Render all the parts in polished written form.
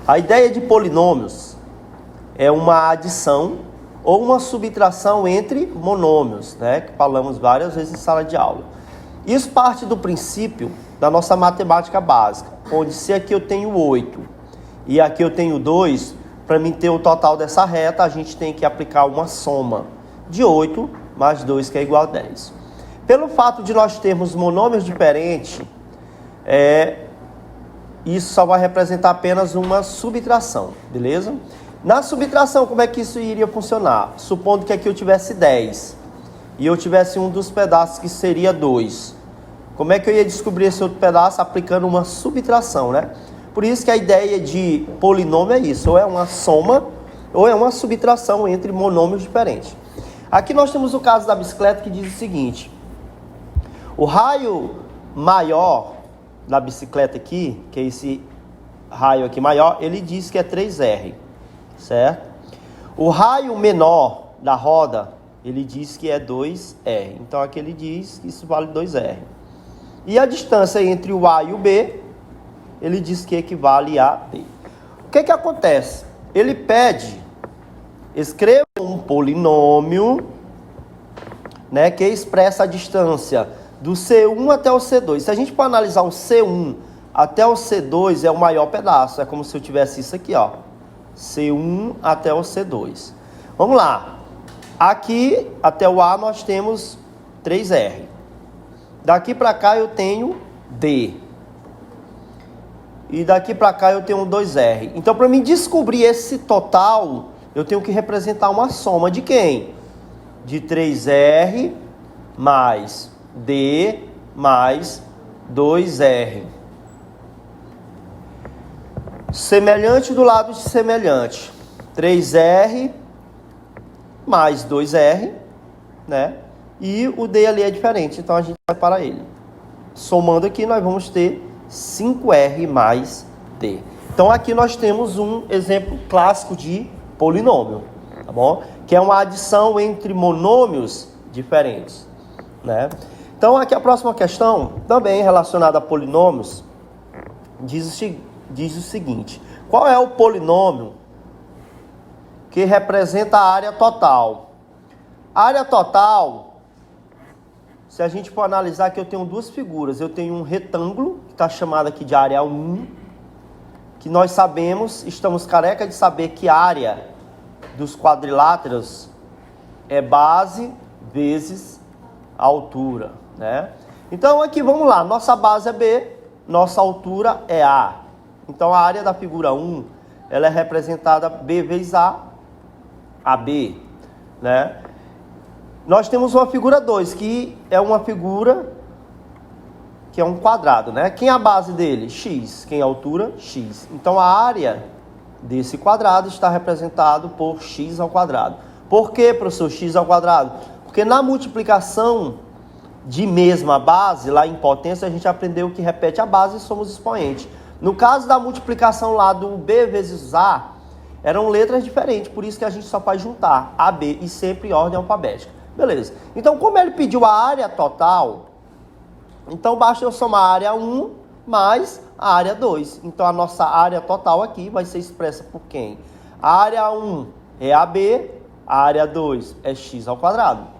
A ideia de polinômios é uma adição ou uma subtração entre monômios, né? Que falamos várias vezes em sala de aula. Isso parte do princípio da nossa matemática básica, onde se aqui eu tenho 8 e aqui eu tenho 2, para mim ter o total dessa reta, a gente tem que aplicar uma soma de 8 mais 2, que é igual a 10. Pelo fato de nós termos monômios diferentes, isso só vai representar apenas uma subtração, beleza? Na subtração, como é que isso iria funcionar? Supondo que aqui eu tivesse 10 e eu tivesse um dos pedaços que seria 2. Como é que eu ia descobrir esse outro pedaço? Aplicando uma subtração, né? Por isso que a ideia de polinômio é isso, ou é uma soma ou é uma subtração entre monômios diferentes. Aqui nós temos o caso da bicicleta que diz o seguinte: o raio maior da bicicleta aqui, que é esse raio aqui maior, ele diz que é 3R, certo? O raio menor da roda, ele diz que é 2R. Então aqui ele diz que isso vale 2R. E a distância entre o A e o B, ele diz que equivale a B. O que que acontece? Ele pede, escreva um polinômio, né, que expressa a distância do C1 até o C2. Se a gente for analisar o C1 até o C2, é o maior pedaço. É como se eu tivesse isso aqui, ó. C1 até o C2. Vamos lá. Aqui até o A nós temos 3R. Daqui para cá eu tenho D. E daqui para cá eu tenho 2R. Então, para mim descobrir esse total, eu tenho que representar uma soma de quem? De 3R mais D mais 2R. Semelhante do lado de semelhante. 3R mais 2R, né? E o D ali é diferente, então a gente vai para ele. Somando aqui, nós vamos ter 5R mais D. Então aqui nós temos um exemplo clássico de polinômio, tá bom? Que é uma adição entre monômios diferentes, né? Então aqui a próxima questão, também relacionada a polinômios, diz o seguinte: qual é o polinômio que representa a área total? A área total, se a gente for analisar aqui, eu tenho duas figuras. Eu tenho um retângulo, que está chamado aqui de área 1, que nós sabemos, estamos careca de saber que a área dos quadriláteros é base vezes a altura, né? Então aqui, vamos lá, nossa base é B, nossa altura é A. Então a área da figura 1, ela é representada B vezes A, AB, né? Nós temos uma figura 2, que é uma figura que é um quadrado, né? Quem é a base dele? X. Quem é a altura? X. Então a área desse quadrado está representado por x ao quadrado. Por que, professor, x ao quadrado? Porque na multiplicação de mesma base, lá em potência, a gente aprendeu que repete a base e somos expoentes. No caso da multiplicação lá do B vezes A, eram letras diferentes, por isso que a gente só faz juntar A, B e sempre em ordem alfabética. Beleza. Então, como ele pediu a área total, então basta eu somar a área 1 mais a área 2. Então, a nossa área total aqui vai ser expressa por quem? A área 1 é AB, a área 2 é x ao quadrado.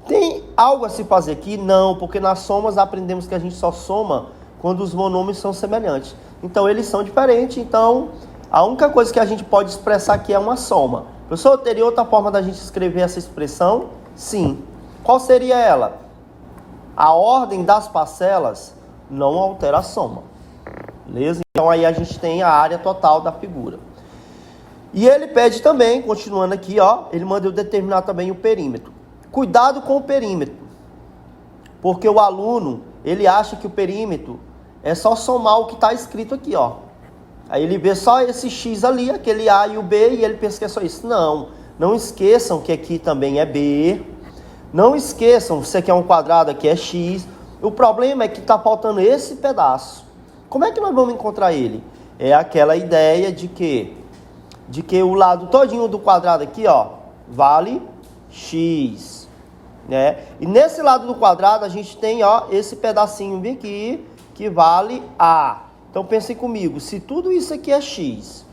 Tem algo a se fazer aqui? Não, porque nas somas aprendemos que a gente só soma quando os monômios são semelhantes. Então, eles são diferentes, então a única coisa que a gente pode expressar aqui é uma soma. Professor, teria outra forma da gente escrever essa expressão? Sim. Qual seria ela? A ordem das parcelas não altera a soma. Beleza? Então aí a gente tem a área total da figura. E ele pede também, continuando aqui, ó, ele manda eu determinar também o perímetro. Cuidado com o perímetro. Porque o aluno, ele acha que o perímetro é só somar o que está escrito aqui, ó. Aí ele vê só esse x ali, aquele A e o B, e ele pensa que é só isso. Não, não esqueçam que aqui também é B. Não esqueçam, você quer um quadrado, aqui é x. O problema é que está faltando esse pedaço. Como é que nós vamos encontrar ele? É aquela ideia de que o lado todinho do quadrado aqui, ó, vale x, né? E nesse lado do quadrado a gente tem, ó, esse pedacinho aqui que vale A. Então pensem comigo, se tudo isso aqui é x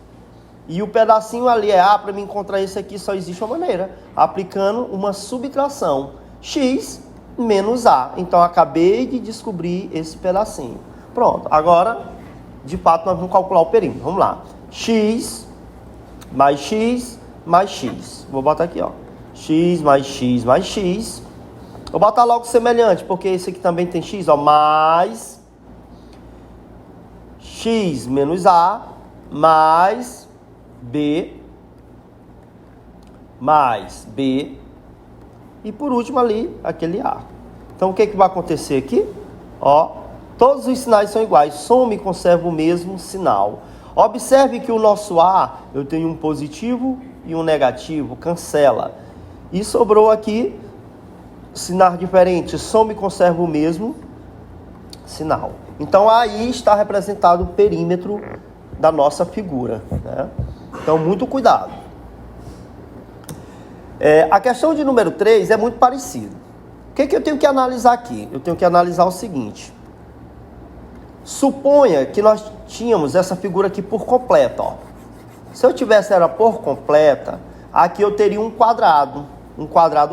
e o pedacinho ali é a, para me encontrar isso aqui só existe uma maneira, aplicando uma subtração, x menos a. Então eu acabei de descobrir esse pedacinho. Pronto, agora de fato nós vamos calcular o perímetro. Vamos lá, x mais x mais x. Vou botar aqui, ó, x mais x mais x. Vou botar logo semelhante, porque esse aqui também tem x, ó, mais x menos a mais b e por último ali, aquele a. Então o que vai acontecer aqui? Ó, todos os sinais são iguais, soma e conserva o mesmo sinal. Observe que o nosso a, eu tenho um positivo e um negativo, cancela. E sobrou aqui sinal diferente, soma e conserva o mesmo sinal. Então aí está representado o perímetro da nossa figura, né? Então muito cuidado. A questão de número 3 é muito parecida. O que eu tenho que analisar aqui? Eu tenho que analisar o seguinte. Suponha que nós tínhamos essa figura aqui por completa, ó. Se eu tivesse ela por completa, aqui eu teria um quadrado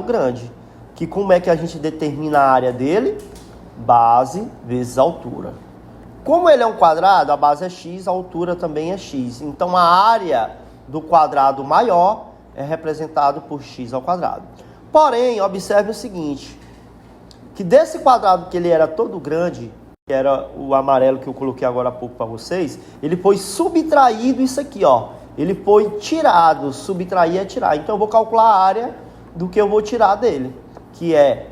grande. Que como é que a gente determina a área dele? Base vezes altura. Como ele é um quadrado, a base é x, a altura também é x. Então a área do quadrado maior é representado por x ao quadrado. Porém, observe o seguinte, que desse quadrado que ele era todo grande, que era o amarelo que eu coloquei agora há pouco para vocês, ele foi subtraído isso aqui, ó. Ele foi tirado, subtrair é tirar. Então eu vou calcular a área do que eu vou tirar dele, que é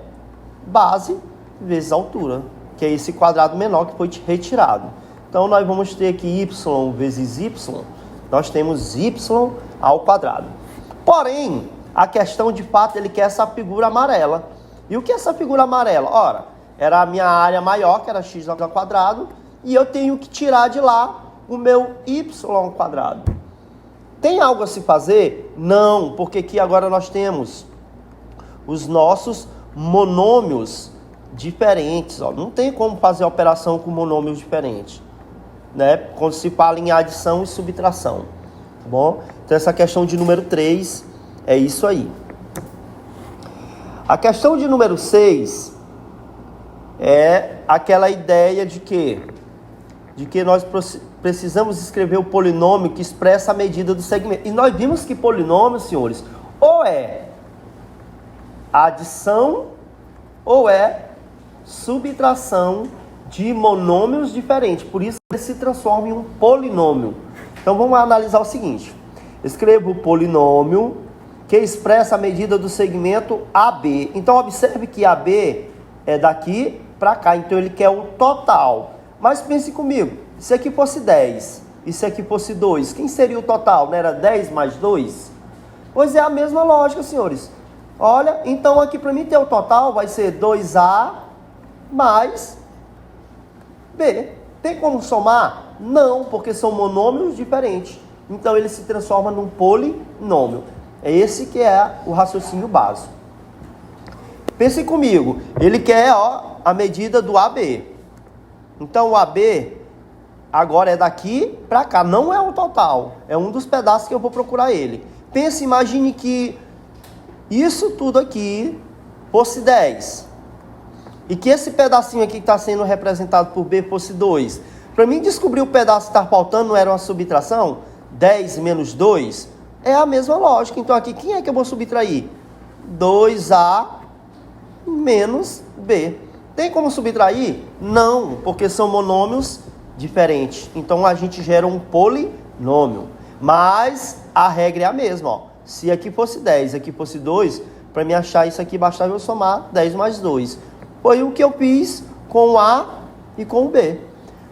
base vezes altura, que é esse quadrado menor que foi retirado. Então nós vamos ter aqui y vezes y, nós temos y ao quadrado. Porém, a questão de fato, ele quer essa figura amarela. E o que é essa figura amarela? Ora, era a minha área maior, que era x ao quadrado, e eu tenho que tirar de lá o meu y ao quadrado. Tem algo a se fazer? Não, porque aqui agora nós temos os nossos monômios diferentes, ó. Não tem como fazer operação com monômios diferentes, né? Quando se fala em adição e subtração, tá bom? Então essa questão de número 3 é isso aí. A questão de número 6 é aquela ideia de que nós precisamos escrever o polinômio que expressa a medida do segmento. E nós vimos que polinômio, senhores, ou é adição ou é subtração de monômios diferentes. Por isso ele se transforma em um polinômio. Então vamos analisar o seguinte. Escrevo o polinômio que expressa a medida do segmento AB. Então observe que AB é daqui para cá. Então ele quer o total. Mas pense comigo. Se aqui fosse 10 e se aqui fosse 2, quem seria o total? Não era 10 mais 2? Pois é a mesma lógica, senhores. Olha, então aqui para mim ter o total vai ser 2A mais B. Tem como somar? Não, porque são monômios diferentes. Então ele se transforma num polinômio. É esse que é o raciocínio básico. Pensem comigo, ele quer, ó, a medida do AB. Então o AB agora é daqui para cá, não é o total. É um dos pedaços que eu vou procurar ele. Pense, imagine que isso tudo aqui fosse 10. E que esse pedacinho aqui que está sendo representado por B fosse 2. Para mim descobrir o pedaço que está faltando, não era uma subtração? 10 menos 2 é a mesma lógica. Então aqui, quem é que eu vou subtrair? 2A menos B. Tem como subtrair? Não, porque são monômios diferentes. Então a gente gera um polinômio. Mas a regra é a mesma, ó. Se aqui fosse 10, aqui fosse 2, para me achar isso aqui, bastava eu somar 10 mais 2. Foi o que eu fiz com o A e com o B.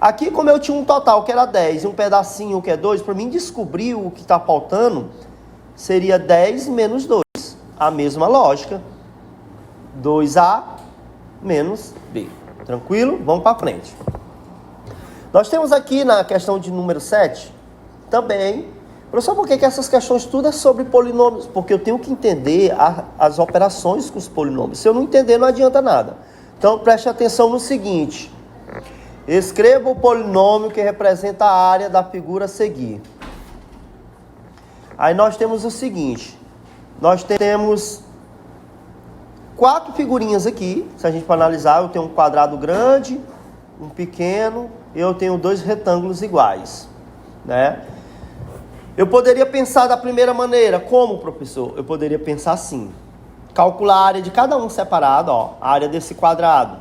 Aqui, como eu tinha um total que era 10 e um pedacinho que é 2, para mim descobrir o que está faltando, seria 10 menos 2. A mesma lógica. 2A menos B. Tranquilo? Vamos para frente. Nós temos aqui na questão de número 7, também, professor, por que essas questões tudo é sobre polinômios? Porque eu tenho que entender as operações com os polinômios. Se eu não entender, não adianta nada. Então, preste atenção no seguinte. Escreva o polinômio que representa a área da figura a seguir. Aí nós temos o seguinte. Nós temos 4 figurinhas aqui. Se a gente for analisar, eu tenho um quadrado grande, um pequeno, e eu tenho 2 retângulos iguais, né? Eu poderia pensar da primeira maneira. Como, professor? Eu poderia pensar assim. Calcular a área de cada um separado, ó. A área desse quadrado.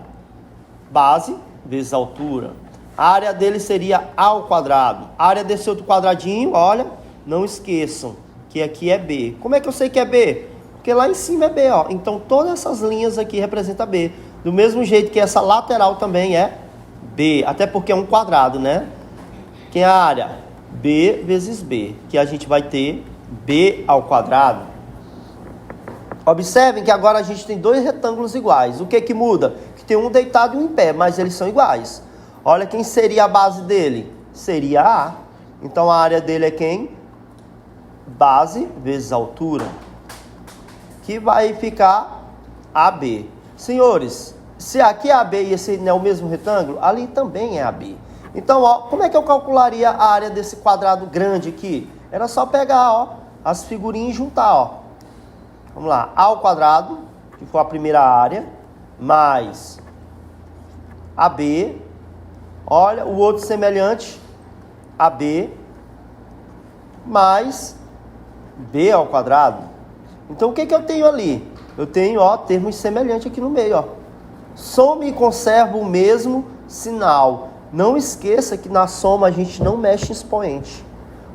Base vezes altura. A área dele seria A ao quadrado. A área desse outro quadradinho, olha, não esqueçam que aqui é B. Como é que eu sei que é B? Porque lá em cima é B, ó. Então todas essas linhas aqui representam B. Do mesmo jeito que essa lateral também é B. Até porque é um quadrado, né? Quem é a área? B vezes B, que a gente vai ter B ao quadrado. Observem que agora a gente tem 2 retângulos iguais. O que que muda? Que tem um deitado e um em pé, mas eles são iguais. Olha quem seria a base dele. Seria A. Então a área dele é quem? Base vezes altura. Que vai ficar AB. Senhores, se aqui é AB e esse não é o mesmo retângulo, ali também é AB. Então, ó, como é que eu calcularia a área desse quadrado grande aqui? Era só pegar, ó, as figurinhas e juntar, ó. Vamos lá, A ao quadrado, que foi a primeira área, mais AB. Olha, o outro semelhante, AB, mais B ao quadrado. Então, o que que eu tenho ali? Eu tenho, ó, termos semelhantes aqui no meio, ó. Soma e conserva o mesmo sinal. Não esqueça que na soma a gente não mexe em expoente.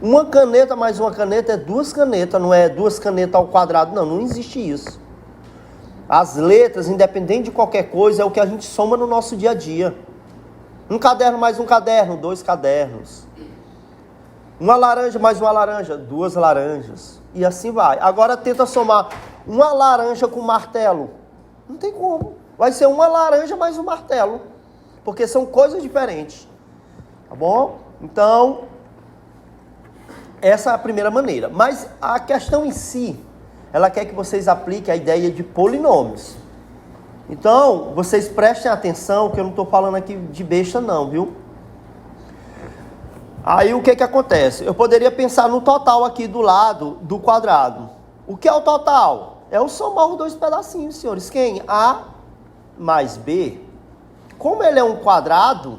Uma caneta mais uma caneta é 2 canetas, não é 2 canetas ao quadrado, não existe isso. As letras, independente de qualquer coisa, é o que a gente soma no nosso dia a dia. Um caderno mais um caderno, 2 cadernos. Uma laranja mais uma laranja, 2 laranjas. E assim vai. Agora tenta somar uma laranja com martelo. Não tem como. Vai ser uma laranja mais um martelo. Porque são coisas diferentes. Tá bom? Então, essa é a primeira maneira. Mas a questão em si, ela quer que vocês apliquem a ideia de polinômios. Então, vocês prestem atenção, que eu não estou falando aqui de besta não, viu? Aí, o que que acontece? Eu poderia pensar no total aqui do lado do quadrado. O que é o total? É o somar os 2 pedacinhos, senhores. Quem? A mais B. Como ele é um quadrado,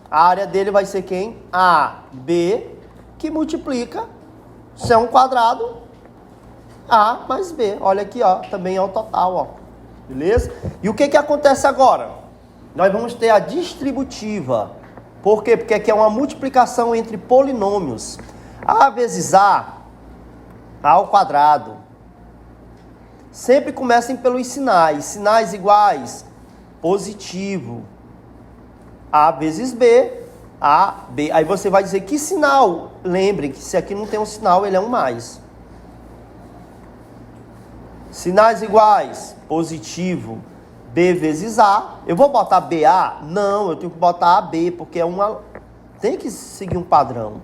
a área dele vai ser quem? AB, que multiplica, se é um quadrado, A mais B. Olha aqui, ó, também é o total, ó. Beleza? E o que que acontece agora? Nós vamos ter a distributiva. Por quê? Porque aqui é uma multiplicação entre polinômios. A vezes A ao quadrado. Sempre comecem pelos sinais. Sinais iguais. Positivo. A vezes B, A, B. Aí você vai dizer que sinal? Lembrem que se aqui não tem um sinal, ele é um mais. Sinais iguais, positivo, B vezes A. Eu vou botar BA? Não, eu tenho que botar AB, porque é uma... Tem que seguir um padrão.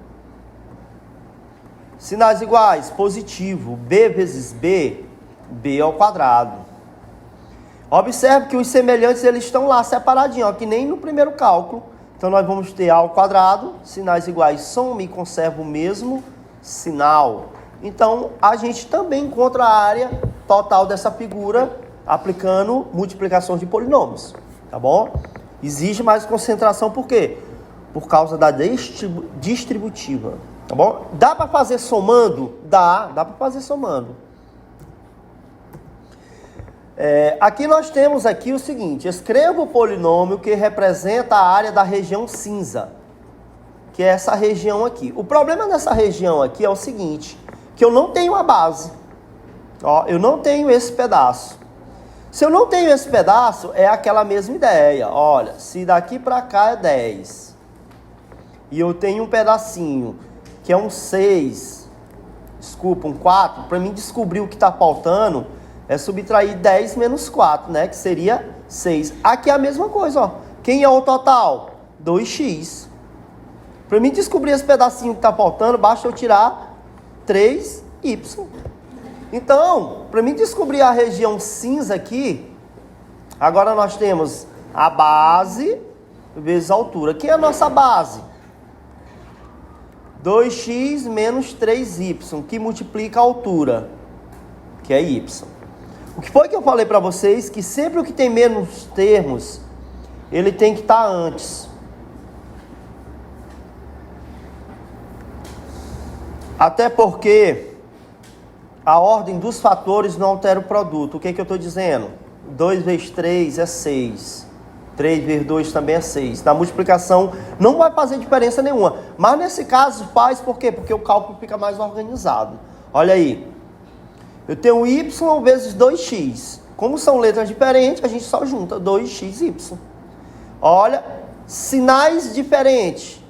Sinais iguais, positivo, B vezes B, B ao quadrado. Observe que os semelhantes eles estão lá separadinhos, ó, que nem no primeiro cálculo. Então nós vamos ter A ao quadrado, sinais iguais, soma e conserva o mesmo sinal. Então a gente também encontra a área total dessa figura aplicando multiplicações de polinômios, tá bom? Exige mais concentração, por quê? Por causa da distributiva, tá bom? Dá para fazer somando? Dá para fazer somando. Aqui nós temos aqui o seguinte, escreva o polinômio que representa a área da região cinza, que é essa região aqui. O problema dessa região aqui é o seguinte, que eu não tenho a base, ó, eu não tenho esse pedaço. Se eu não tenho esse pedaço, é aquela mesma ideia, olha, se daqui para cá é 10, e eu tenho um pedacinho, que é um 6, desculpa, um 4, para mim descobrir o que está faltando, é subtrair 10 menos 4, né? Que seria 6. Aqui é a mesma coisa, ó. Quem é o total? 2x. Para mim descobrir esse pedacinho que está faltando, basta eu tirar 3y. Então, para mim descobrir a região cinza aqui, agora nós temos a base vezes a altura. Quem é a nossa base? 2x menos 3y, que multiplica a altura, que é y. O que foi que eu falei para vocês? Que sempre o que tem menos termos, ele tem que estar antes. Até porque a ordem dos fatores não altera o produto. O que eu estou dizendo? 2 vezes 3 é 6. 3 vezes 2 também é 6. Na multiplicação não vai fazer diferença nenhuma. Mas nesse caso faz por quê? Porque o cálculo fica mais organizado. Olha aí. Eu tenho y vezes 2x. Como são letras diferentes, a gente só junta 2xy. Olha, sinais diferentes.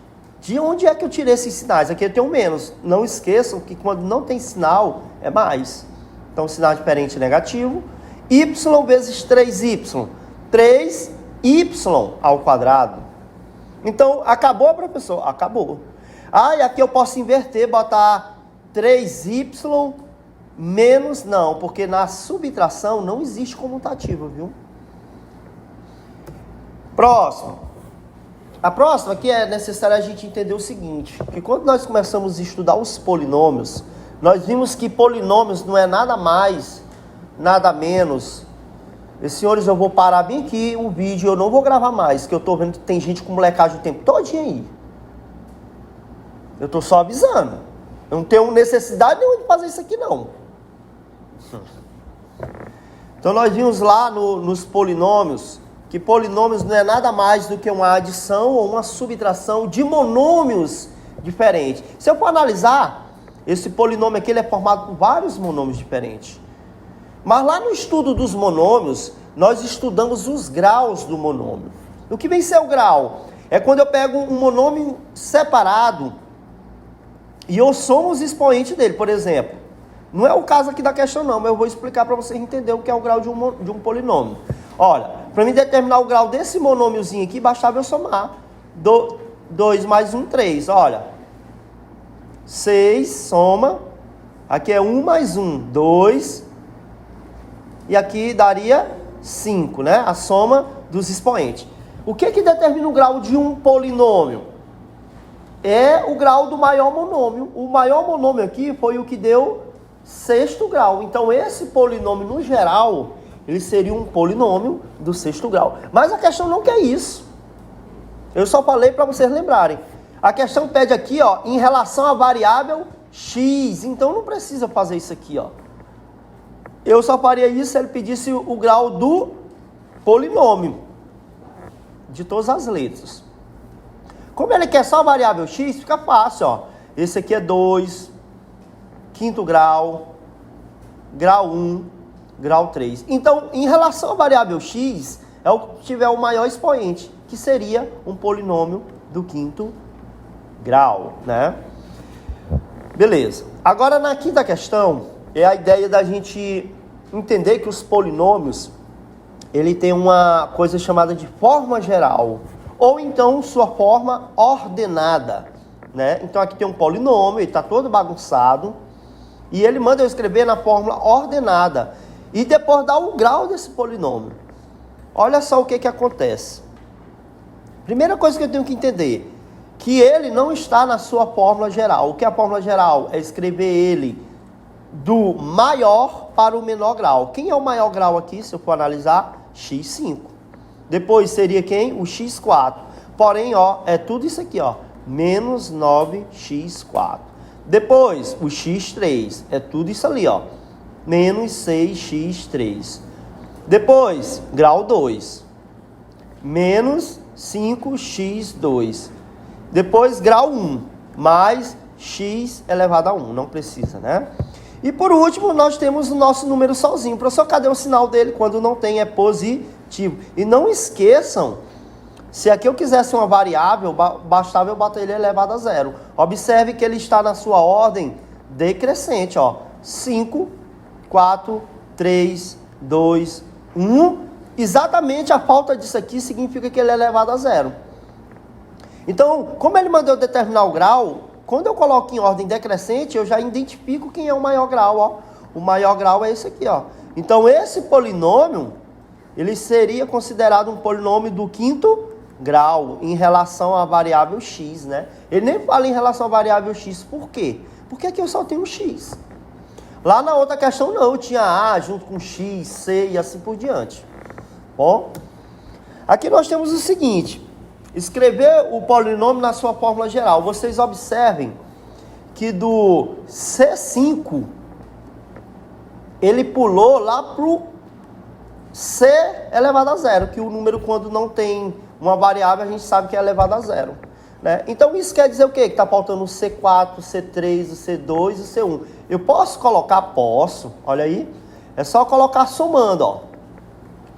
De onde é que eu tirei esses sinais? Aqui eu tenho menos. Não esqueçam que quando não tem sinal, é mais. Então, sinal diferente negativo. Y vezes 3y. 3y ao quadrado. Então, acabou, professor? Acabou. Ah, e aqui eu posso inverter, botar 3y menos... Não, porque na subtração não existe comutativa, viu? Próximo. A próxima aqui é necessário a gente entender o seguinte, que quando nós começamos a estudar os polinômios, nós vimos que polinômios não é nada mais, nada menos. E, senhores, eu vou parar bem aqui o vídeo, eu não vou gravar mais, que eu tô vendo que tem gente com molecagem o tempo todinho aí. Eu tô só avisando. Eu não tenho necessidade nenhuma de fazer isso aqui, não. Então, nós vimos lá nos polinômios, que polinômios não é nada mais do que uma adição ou uma subtração de monômios diferentes. Se eu for analisar, esse polinômio aqui ele é formado por vários monômios diferentes. Mas lá no estudo dos monômios, nós estudamos os graus do monômio. O que vem ser o grau? É quando eu pego um monômio separado e eu somo os expoentes dele, por exemplo. Não é o caso aqui da questão não, mas eu vou explicar para vocês entenderem o que é o grau de um polinômio. Olha, para mim determinar o grau desse monômiozinho aqui, bastava eu somar 2 mais 1, 3. Olha, 6, soma, aqui é 1 mais 1, 2, e aqui daria 5, né? A soma dos expoentes. O que determina o grau de um polinômio? É o grau do maior monômio. O maior monômio aqui foi o que deu sexto grau. Então, esse polinômio, no geral, ele seria um polinômio do sexto grau. Mas a questão não quer isso. Eu só falei para vocês lembrarem. A questão pede aqui, ó, em relação à variável x. Então, não precisa fazer isso aqui, ó. Eu só faria isso se ele pedisse o grau do polinômio, de todas as letras. Como ele quer só a variável x, fica fácil, ó. Esse aqui é 2, quinto grau, grau 1, grau 3. Então, em relação à variável x, é o que tiver o maior expoente, que seria um polinômio do quinto grau, né? Beleza. Agora, na quinta questão, é a ideia da gente entender que os polinômios, ele tem uma coisa chamada de forma geral, ou então sua forma ordenada, né? Então, aqui tem um polinômio, ele está todo bagunçado, e ele manda eu escrever na fórmula ordenada. E depois dar o grau desse polinômio. Olha só o que acontece. Primeira coisa que eu tenho que entender. Que ele não está na sua fórmula geral. O que é a fórmula geral? É escrever ele do maior para o menor grau. Quem é o maior grau aqui, se eu for analisar? x5. Depois seria quem? O x4. Porém, ó, é tudo isso aqui, ó. Menos 9x4. Depois, o x3, é tudo isso ali, ó. Menos 6x3. Depois, grau 2. Menos 5x2. Depois, grau 1. Mais x elevado a 1. Não precisa, né? E por último, nós temos o nosso número sozinho. Professor, cadê o sinal dele? Quando não tem, é positivo. E não esqueçam, se aqui eu quisesse uma variável, bastava eu botar ele elevado a 0. Observe que ele está na sua ordem decrescente, ó. 5, 4, 3, 2, 1. Exatamente a falta disso aqui significa que ele é elevado a 0. Então, como ele mandou determinar o grau, quando eu coloco em ordem decrescente, eu já identifico quem é o maior grau, ó. O maior grau é esse aqui, ó. Então, esse polinômio, ele seria considerado um polinômio do quinto grau em relação à variável x, né? Ele nem fala em relação à variável x, por quê? Porque aqui eu só tenho x. Lá na outra questão não, eu tinha a junto com x, c e assim por diante. Bom, aqui nós temos o seguinte, escrever o polinômio na sua fórmula geral. Vocês observem que do C5, ele pulou lá para o C elevado a zero, que o número quando não tem uma variável a gente sabe que é elevado a zero. Né? Então isso quer dizer o quê? Que está faltando o C4, o C3, o C2 e o C1. Eu posso colocar? Posso. Olha aí. É só colocar somando. Ó.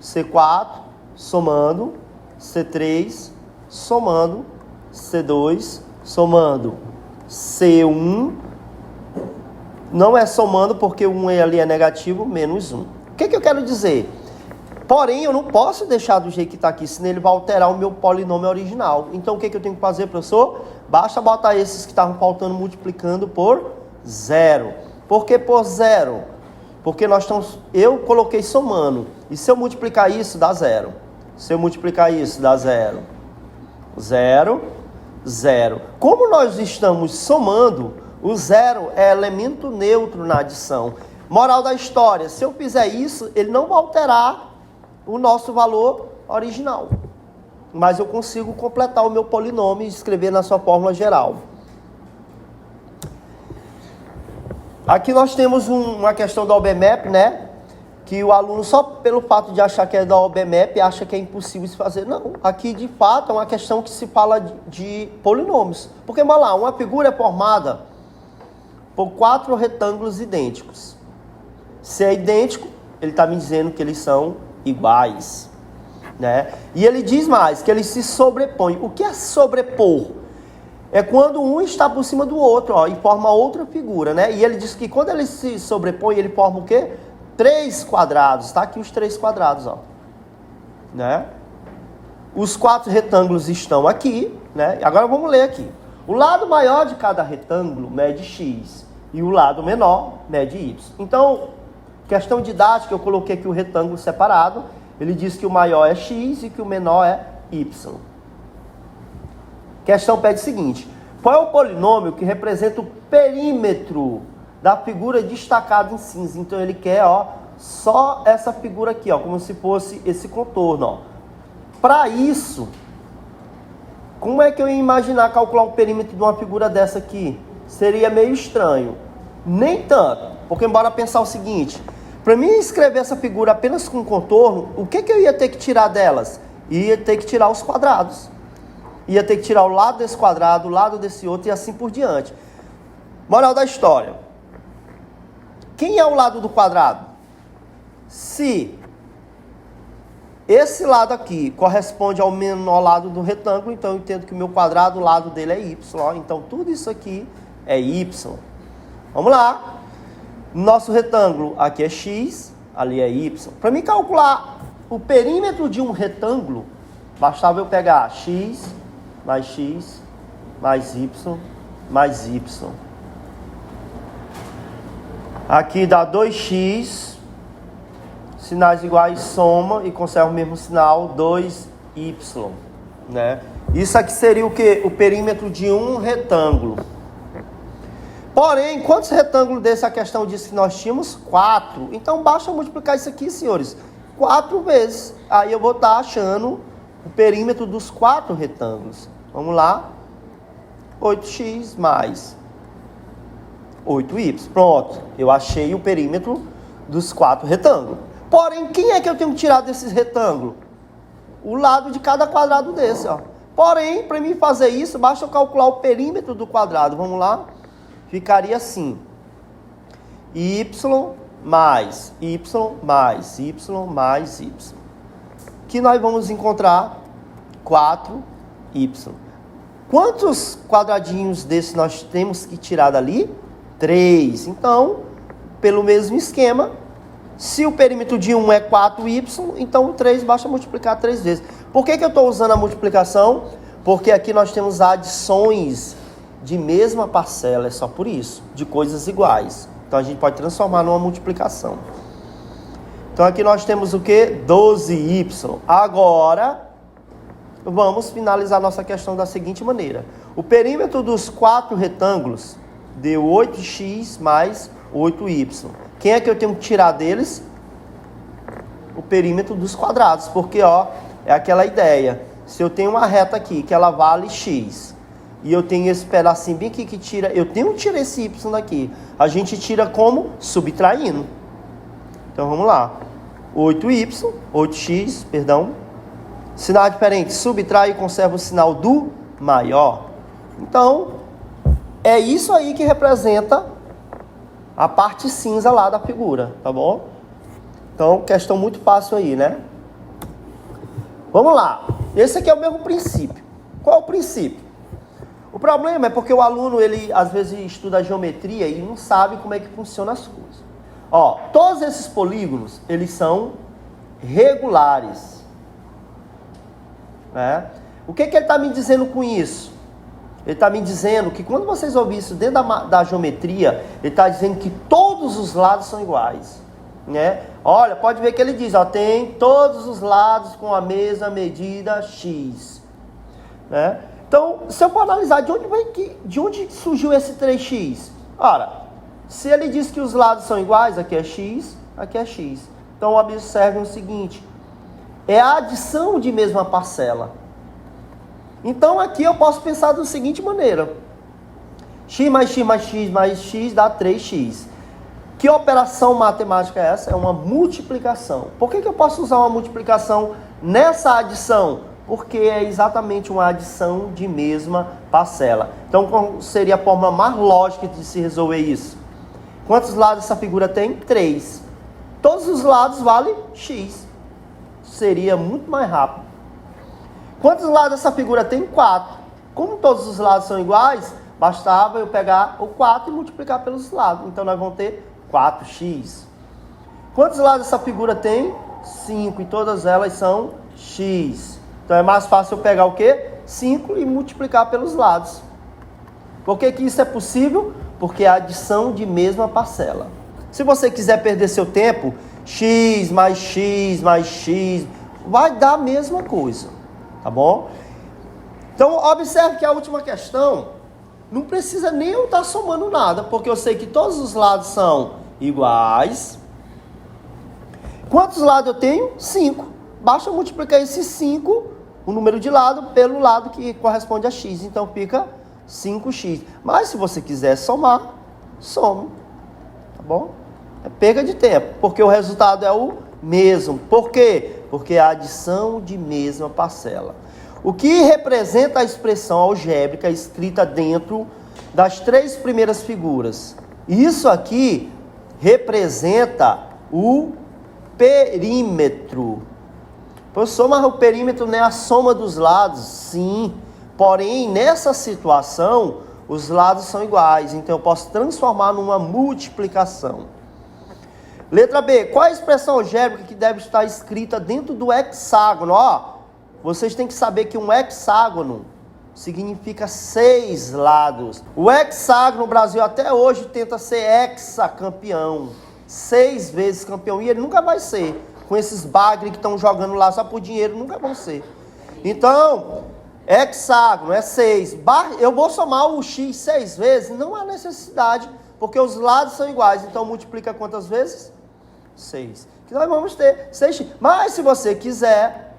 C4 somando, C3 somando, C2 somando, C1 não é somando porque o 1 ali é negativo, menos 1. O que eu quero dizer? Porém, eu não posso deixar do jeito que está aqui, senão ele vai alterar o meu polinômio original. Então, o que eu tenho que fazer, professor? Basta botar esses que estavam faltando multiplicando por 0. Por que por 0? Porque eu coloquei somando. E se eu multiplicar isso, dá 0. Se eu multiplicar isso, dá 0. 0, 0. Como nós estamos somando, o 0 é elemento neutro na adição. Moral da história, se eu fizer isso, ele não vai alterar o nosso valor original. Mas eu consigo completar o meu polinômio e escrever na sua fórmula geral. Aqui nós temos uma questão da OBMAP, né? Que o aluno, só pelo fato de achar que é da OBMAP, acha que é impossível se fazer. Não, aqui de fato é uma questão que se fala de polinômios. Porque, vamos lá, uma figura é formada por 4 retângulos idênticos. Se é idêntico, ele está me dizendo que eles são iguais, né? E ele diz mais, que eles se sobrepõem. O que é sobrepor? É quando um está por cima do outro, ó, e forma outra figura, né? E ele diz que quando ele se sobrepõe, ele forma o quê? 3 quadrados. Tá aqui os 3 quadrados, ó. Né? Os 4 retângulos estão aqui, né? Agora vamos ler aqui. O lado maior de cada retângulo mede x e o lado menor mede y. Então, questão didática, eu coloquei aqui o retângulo separado. Ele diz que o maior é x e que o menor é y. Questão pede o seguinte: qual é o polinômio que representa o perímetro da figura destacada em cinza? Então ele quer, ó, só essa figura aqui, ó, como se fosse esse contorno, ó. Para isso, como é que eu ia imaginar calcular o perímetro de uma figura dessa aqui? Seria meio estranho. Nem tanto, porque bora pensar o seguinte: para mim escrever essa figura apenas com contorno, o que eu ia ter que tirar delas? Ia ter que tirar os quadrados. Ia ter que tirar o lado desse quadrado, o lado desse outro e assim por diante. Moral da história: quem é o lado do quadrado? Se esse lado aqui corresponde ao menor lado do retângulo, então eu entendo que o meu quadrado, o lado dele é y. Então tudo isso aqui é y. Vamos lá. Nosso retângulo aqui é x, ali é y. Para mim calcular o perímetro de um retângulo, bastava eu pegar x mais y mais y. Aqui dá 2x, sinais iguais soma e conserva o mesmo sinal, 2y. Né? Isso aqui seria o quê? O perímetro de um retângulo. Porém, quantos retângulos desse a questão disse que nós tínhamos? 4. Então basta multiplicar isso aqui, senhores, 4 vezes. Aí eu vou estar achando o perímetro dos 4 retângulos. Vamos lá. 8x mais 8y. Pronto. Eu achei o perímetro dos 4 retângulos. Porém, quem é que eu tenho que tirar desses retângulos? O lado de cada quadrado desse, ó. Porém, para mim fazer isso, basta eu calcular o perímetro do quadrado. Vamos lá. Ficaria assim: y mais y mais y mais y. Que nós vamos encontrar 4y. Quantos quadradinhos desses nós temos que tirar dali? 3. Então, pelo mesmo esquema, se o perímetro de 1 é 4y, então o 3 basta multiplicar 3 vezes. Por que eu estou usando a multiplicação? Porque aqui nós temos adições de mesma parcela, é só por isso, de coisas iguais. Então a gente pode transformar numa multiplicação. Então aqui nós temos o que? 12y. Agora, vamos finalizar nossa questão da seguinte maneira. O perímetro dos 4 retângulos deu 8x mais 8y. Quem é que eu tenho que tirar deles? O perímetro dos quadrados, porque ó, é aquela ideia. Se eu tenho uma reta aqui que ela vale x, e eu tenho esse pedacinho bem aqui que tira, eu tenho que tirar esse y daqui. A gente tira como? Subtraindo. Então vamos lá. 8x, perdão. Sinal diferente, subtrai e conserva o sinal do maior. Então, é isso aí que representa a parte cinza lá da figura, tá bom? Então, questão muito fácil aí, né? Vamos lá. Esse aqui é o mesmo princípio. Qual é o princípio? O problema é porque o aluno, ele às vezes estuda geometria e não sabe como é que funciona as coisas. Ó, todos esses polígonos, eles são regulares. Né? O que ele está me dizendo com isso? Ele está me dizendo que quando vocês ouvirem isso dentro da geometria, ele está dizendo que todos os lados são iguais. Né? Olha, pode ver que ele diz, ó, tem todos os lados com a mesma medida x. Né? Então, se eu for analisar de onde surgiu esse 3x? Ora, se ele diz que os lados são iguais, aqui é x, aqui é x. Então, observe o seguinte, é a adição de mesma parcela. Então, aqui eu posso pensar da seguinte maneira. X mais x mais x mais x dá 3x. Que operação matemática é essa? É uma multiplicação. Por que eu posso usar uma multiplicação nessa adição? Porque é exatamente uma adição de mesma parcela. Então, qual seria a forma mais lógica de se resolver isso? Quantos lados essa figura tem? 3. Todos os lados valem x. Seria muito mais rápido. Quantos lados essa figura tem? 4. Como todos os lados são iguais, bastava eu pegar o 4 e multiplicar pelos lados. Então, nós vamos ter 4x. Quantos lados essa figura tem? 5. E todas elas são x. Então, é mais fácil eu pegar o quê? 5 e multiplicar pelos lados. Por que isso é possível? Porque é a adição de mesma parcela. Se você quiser perder seu tempo, x mais x mais x, vai dar a mesma coisa. Tá bom? Então, observe que a última questão não precisa nem eu estar somando nada, porque eu sei que todos os lados são iguais. Quantos lados eu tenho? 5. Basta eu multiplicar esse 5, o número de lado, pelo lado que corresponde a x. Então, fica 5x. Mas, se você quiser somar, some. Tá bom? É perda de tempo, porque o resultado é o mesmo. Por quê? Porque é a adição de mesma parcela. O que representa a expressão algébrica escrita dentro das 3 primeiras figuras? Isso aqui representa o perímetro. Professor, mas o perímetro não é a soma dos lados? Sim. Porém, nessa situação, os lados são iguais. Então, eu posso transformar numa multiplicação. Letra B. Qual é a expressão algébrica que deve estar escrita dentro do hexágono? Ó, vocês têm que saber que um hexágono significa 6 lados. O hexágono no Brasil até hoje tenta ser hexacampeão. 6 vezes campeão. E ele nunca vai ser. Com esses bagres que estão jogando lá só por dinheiro, nunca vão ser. Então, hexágono é 6. Eu vou somar o x 6 vezes? Não há necessidade, porque os lados são iguais. Então, multiplica quantas vezes? 6. Que nós vamos ter 6x. Mas se você quiser,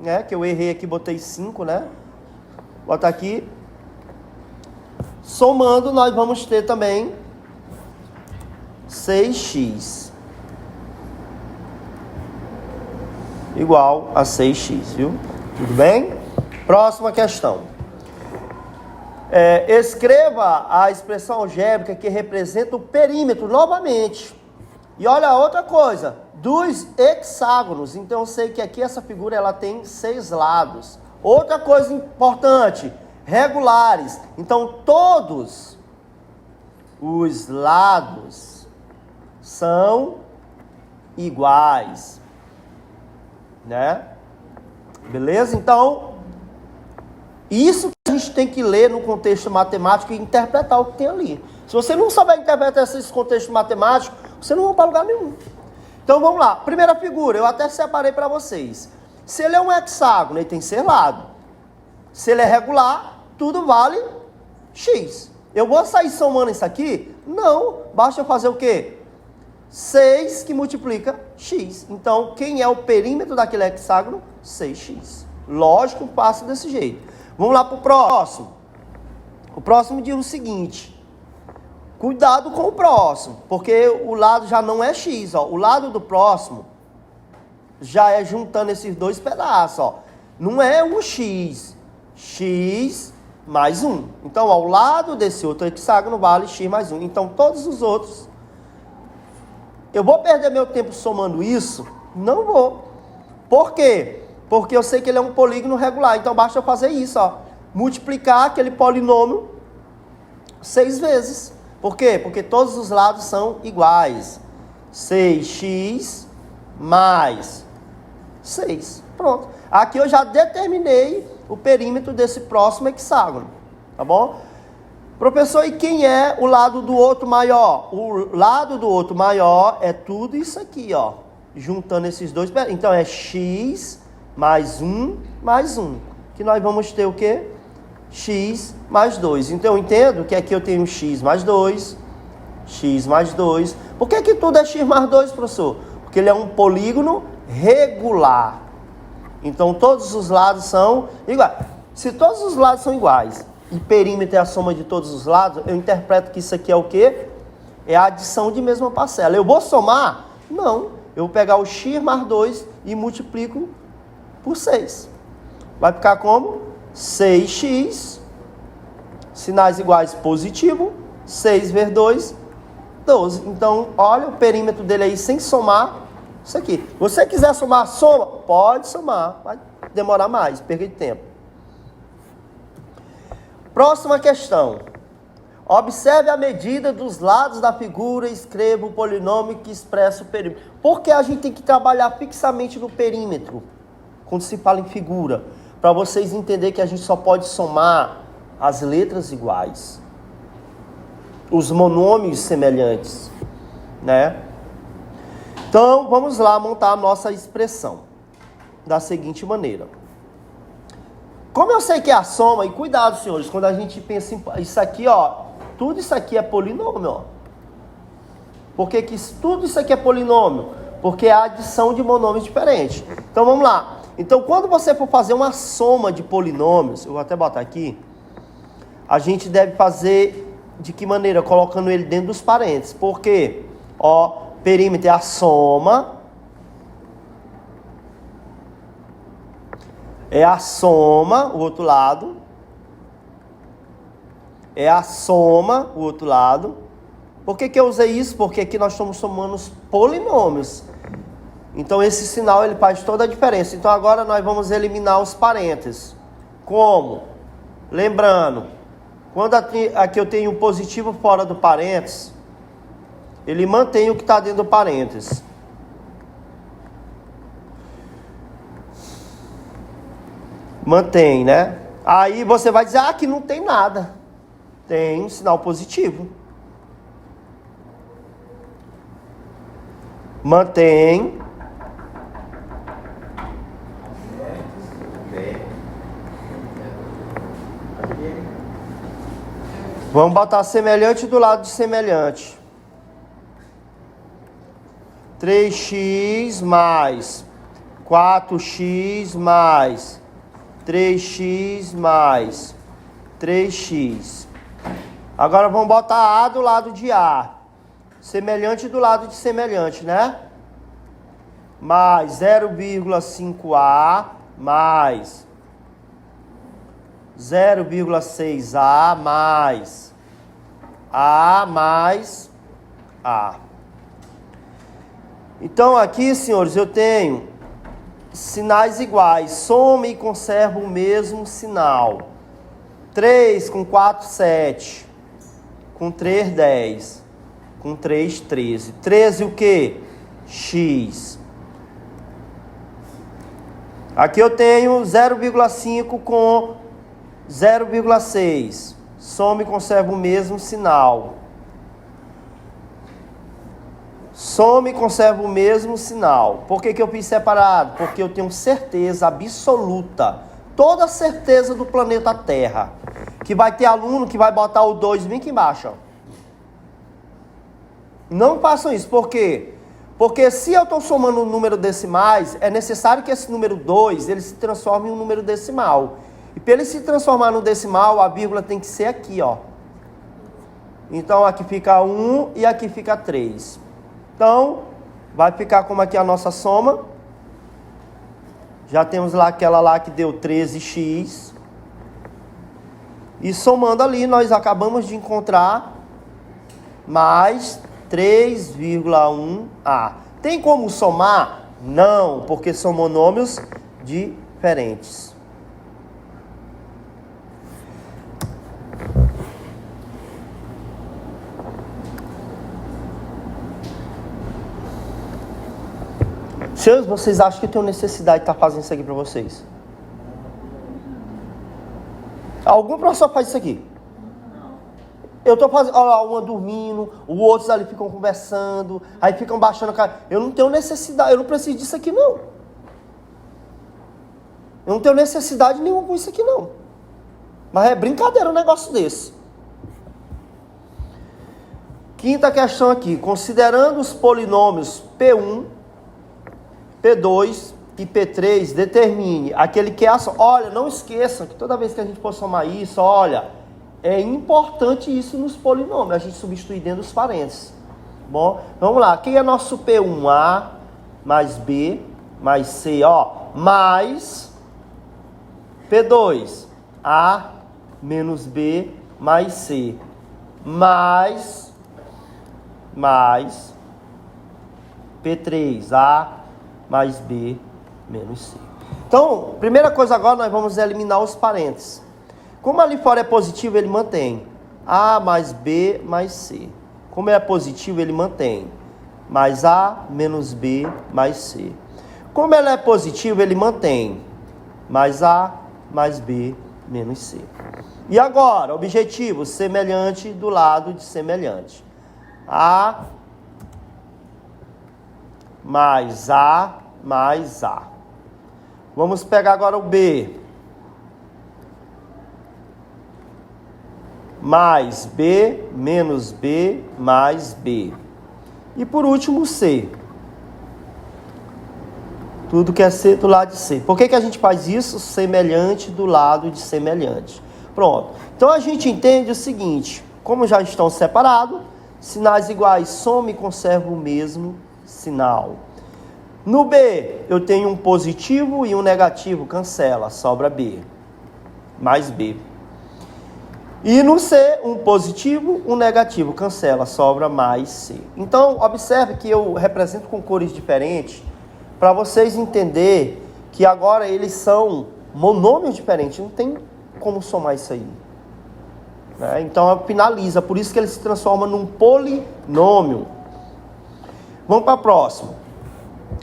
né, que eu errei aqui, botei 5, né? Bota aqui. Somando, nós vamos ter também 6x. Igual a 6x, viu? Tudo bem? Próxima questão. Escreva a expressão algébrica que representa o perímetro novamente. E olha outra coisa, dos hexágonos. Então eu sei que aqui essa figura ela tem 6 lados. Outra coisa importante, regulares. Então todos os lados são iguais, né? Beleza? Então isso que a gente tem que ler no contexto matemático e interpretar o que tem ali. Se você não souber interpretar esse contexto matemático, você não vai para lugar nenhum. Então vamos lá. Primeira figura, eu até separei para vocês. Se ele é um hexágono, ele tem que ser lado. Se ele é regular, tudo vale x. Eu vou sair somando isso aqui? Não. Basta eu fazer o quê? 6 que multiplica x. Então, quem é o perímetro daquele hexágono? 6x. Lógico, passa desse jeito. Vamos lá para o próximo. O próximo diz o seguinte. Cuidado com o próximo, porque o lado já não é x. Ó. O lado do próximo já é juntando esses dois pedaços. Ó. Não é um x. X mais 1. Então, ao lado desse outro hexágono vale x mais 1. Então, todos os outros... Eu vou perder meu tempo somando isso? Não vou. Por quê? Porque eu sei que ele é um polígono regular. Então, basta eu fazer isso. Ó. Multiplicar aquele polinômio 6 vezes. Por quê? Porque todos os lados são iguais. 6x mais 6. Pronto. Aqui eu já determinei o perímetro desse próximo hexágono. Tá bom? Professor, e quem é o lado do outro maior? O lado do outro maior é tudo isso aqui, ó. Juntando esses dois. Então, é x mais 1 mais 1. Que nós vamos ter o quê? X mais 2. Então, eu entendo que aqui eu tenho x mais 2. X mais 2. Por que tudo é x mais 2, professor? Porque ele é um polígono regular. Então, todos os lados são iguais. Se todos os lados são iguais e perímetro é a soma de todos os lados, eu interpreto que isso aqui é o quê? É a adição de mesma parcela. Eu vou somar? Não. Eu vou pegar o x mais 2 e multiplico por 6. Vai ficar como? 6x, sinais iguais positivo, 6 vezes 2, 12. Então, olha o perímetro dele aí sem somar isso aqui. Se você quiser somar, soma. Pode somar. Vai demorar mais, perda de tempo. Próxima questão. Observe a medida dos lados da figura e escreva o polinômio que expressa o perímetro. Por que a gente tem que trabalhar fixamente no perímetro, quando se fala em figura? Para vocês entenderem que a gente só pode somar as letras iguais. Os monômios semelhantes, né? Então, vamos lá montar a nossa expressão da seguinte maneira. Como eu sei que é a soma, e cuidado, senhores, quando a gente pensa em isso aqui, ó, tudo isso aqui é polinômio, ó. Por que tudo isso aqui é polinômio? Porque é a adição de monômios diferentes. Então, vamos lá. Então, quando você for fazer uma soma de polinômios, eu vou até botar aqui, a gente deve fazer de que maneira? Colocando ele dentro dos parênteses. Por quê? Ó, perímetro é a soma. É a soma, o outro lado. É a soma, o outro lado. Por que eu usei isso? Porque aqui nós estamos somando os polinômios. Então, esse sinal ele faz toda a diferença. Então, agora nós vamos eliminar os parênteses. Como? Lembrando, quando aqui eu tenho um positivo fora do parênteses, ele mantém o que está dentro do parênteses. Mantém, né? Aí você vai dizer, ah, aqui não tem nada. Tem um sinal positivo. Mantém. Vamos botar semelhante do lado de semelhante. 3x mais 4x mais 3x mais 3x. Agora vamos botar A do lado de A. Semelhante do lado de semelhante, né? Mais 0,5A mais 0,6A mais A mais A. Então aqui, senhores, eu tenho sinais iguais. Soma e conserva o mesmo sinal. 3 com 4, 7. Com 3, 10. Com 3, 13. 13 o quê? X. Aqui eu tenho 0,5 com 0,6. Soma e conserva o mesmo sinal. Soma e conserva o mesmo sinal. Por que eu fiz separado? Porque eu tenho certeza absoluta. toda a certeza do planeta Terra que vai ter aluno que vai botar o 2 bem aqui embaixo, ó. Não façam isso, por quê? Porque se eu estou somando um número decimais, é necessário que esse número 2, ele se transforme em um número decimal. E para ele se transformar no decimal, a vírgula tem que ser aqui, ó. Então aqui fica 1 e aqui fica 3. Então, vai ficar como aqui a nossa soma. Já temos lá aquela lá que deu 13x. E somando ali, nós acabamos de encontrar mais 3,1a. Tem como somar? Não, porque são monômios diferentes. Senhores, vocês acham que eu tenho necessidade de estar fazendo isso aqui para vocês? Algum professor faz isso aqui? Eu estou fazendo, olha lá, uma dormindo, os outros ali ficam conversando, aí ficam baixando a cara. Eu não tenho necessidade, eu não preciso disso aqui não. Eu não tenho necessidade nenhuma com isso aqui não. Mas é brincadeira um negócio desse. Quinta questão aqui. Considerando os polinômios P1, P2 e P3, determine aquele que é a... Olha, não esqueçam que toda vez que a gente for somar isso, olha, é importante isso nos polinômios, a gente substituir dentro dos parênteses. Bom, vamos lá. Quem é nosso P1? A mais B mais C, ó, mais P2, A menos B mais C, mais P3, A mais B menos C. Então, primeira coisa agora, nós vamos eliminar os parênteses. Como ali fora é positivo, ele mantém A mais B mais C. Como é positivo, ele mantém mais A menos B mais C. Como ela é positivo, ele mantém mais A mais B menos C. E agora, objetivo, semelhante do lado de semelhante. A mais A mais A. Vamos pegar agora o B. Mais B menos B mais B. E por último, C. Tudo que é C do lado de C. Por que a gente faz isso? Semelhante do lado de semelhante. Pronto. Então a gente entende o seguinte. Como já estão separados, sinais iguais soma e conserva o mesmo sinal. No B, eu tenho um positivo e um negativo, cancela, sobra B, mais B. E no C, um positivo, um negativo, cancela, sobra mais C. Então, observe que eu represento com cores diferentes, para vocês entenderem que agora eles são monômios diferentes, não tem como somar isso aí. Né? Então, finaliza, por isso que ele se transforma num polinômio. Vamos para a próxima.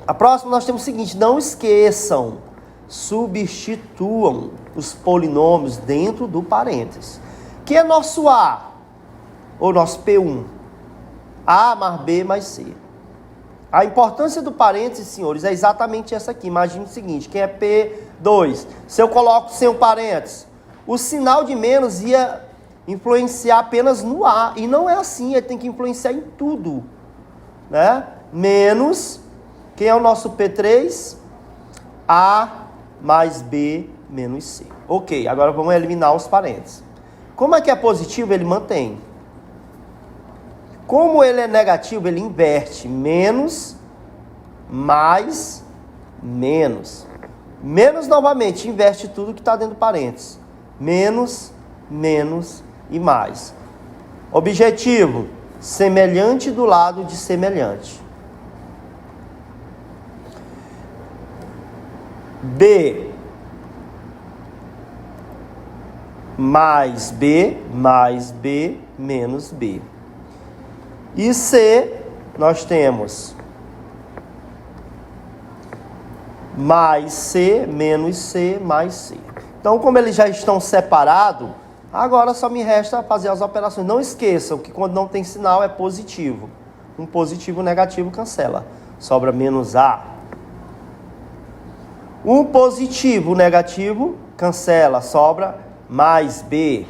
A próxima nós temos o seguinte, não esqueçam, substituam os polinômios dentro do parênteses. Que é nosso A, ou nosso P1? A mais B mais C. A importância do parênteses, senhores, é exatamente essa aqui. Imagine o seguinte, quem é P2? Se eu coloco sem o parênteses, o sinal de menos ia influenciar apenas no A. E não é assim, ele tem que influenciar em tudo. Né? Menos... Quem é o nosso P3? A mais B menos C. Ok, agora vamos eliminar os parênteses. Como é que é positivo, ele mantém. Como ele é negativo, ele inverte. Menos, mais, menos. Menos novamente, inverte tudo que está dentro do parênteses. Menos, menos e mais. Objetivo, semelhante do lado de semelhante. B mais B menos B. E C, nós temos mais C menos C mais C. Então, como eles já estão separados, agora só me resta fazer as operações. Não esqueçam que quando não tem sinal é positivo. Um positivo, negativo cancela. Sobra menos A. Um positivo, negativo, cancela, sobra mais B.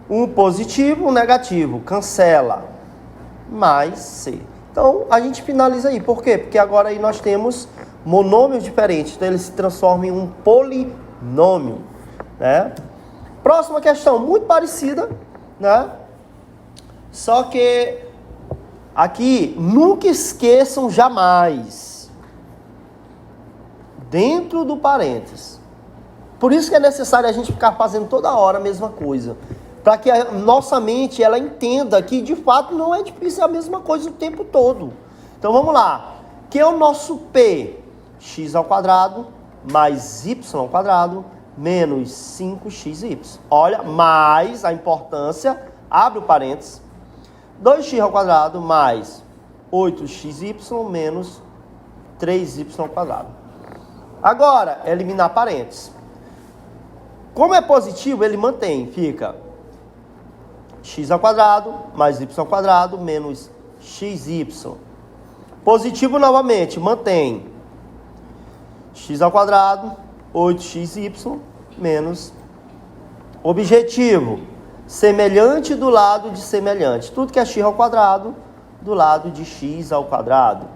Um positivo, um negativo, cancela, mais C. Então, a gente finaliza aí. Por quê? Porque agora aí nós temos monômios diferentes. Então, ele se transforma em um polinômio, né? Próxima questão, muito parecida, né? Só que aqui, nunca esqueçam jamais, dentro do parênteses. Por isso que é necessário a gente ficar fazendo toda hora a mesma coisa. Para que a nossa mente ela entenda que de fato não é difícil, é a mesma coisa o tempo todo. Então vamos lá. Que é o nosso P? X ao quadrado mais Y ao quadrado menos 5xy. Olha, mais a importância, abre o parênteses, 2x ao quadrado mais 8xy menos 3y ao quadrado. Agora, eliminar parênteses. Como é positivo, ele mantém, fica x ao quadrado mais y ao quadrado menos xy. Positivo novamente, mantém x ao quadrado, 8xy menos objetivo, semelhante do lado de semelhante. Tudo que é x ao quadrado, do lado de x ao quadrado.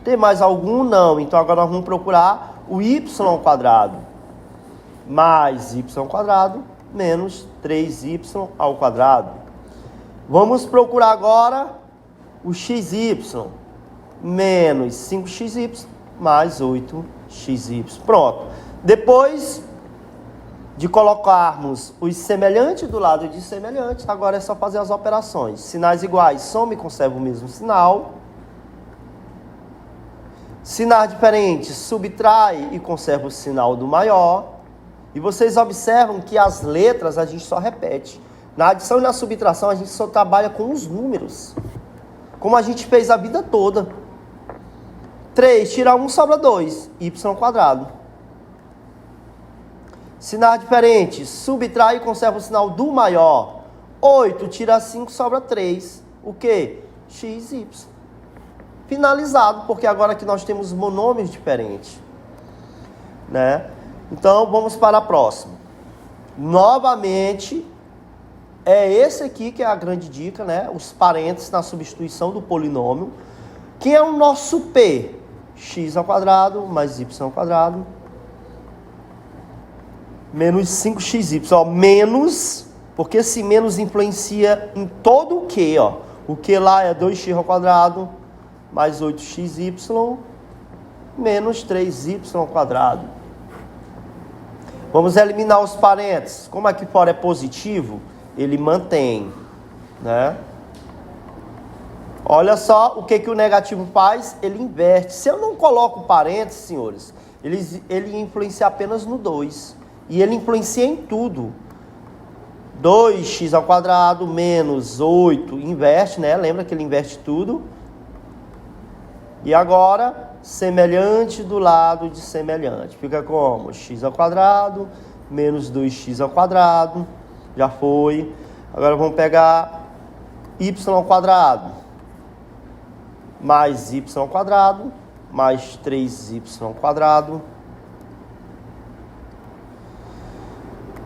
Tem mais algum? Não. Então agora nós vamos procurar o y ao quadrado. Mais y ao quadrado menos 3y ao quadrado. Vamos procurar agora o xy. Menos 5xy mais 8xy. Pronto. Depois de colocarmos os semelhantes do lado de semelhantes, agora é só fazer as operações. Sinais iguais, soma e conserva o mesmo sinal. Sinais diferentes, subtrai e conserva o sinal do maior. E vocês observam que as letras a gente só repete. Na adição e na subtração a gente só trabalha com os números. Como a gente fez a vida toda. 3, tira 1, sobra 2. Y ao quadrado. Sinais diferentes, subtrai e conserva o sinal do maior. 8, tira 5, sobra 3. O quê? XY. Finalizado, porque agora que nós temos monômios diferentes. Né? Então, vamos para a próxima. Novamente, é esse aqui que é a grande dica, né? Os parênteses na substituição do polinômio. Que é o nosso P? X ao quadrado mais Y ao quadrado menos 5xy. Ó, menos, porque esse menos influencia em todo o que, ó. O que lá é 2x ao quadrado mais 8xy menos 3y ao quadrado. Vamos eliminar os parênteses. Como aqui fora é positivo, ele mantém, né? Olha só o que o negativo faz, ele inverte. Se eu não coloco parênteses, senhores, ele influencia apenas no 2. E ele influencia em tudo. 2x ao quadrado menos 8, inverte, né? Lembra que ele inverte tudo. E agora, semelhante do lado de semelhante. Fica como? X ao quadrado menos 2x ao quadrado. Já foi. Agora vamos pegar y ao quadrado. Mais y ao quadrado. Mais 3y ao quadrado.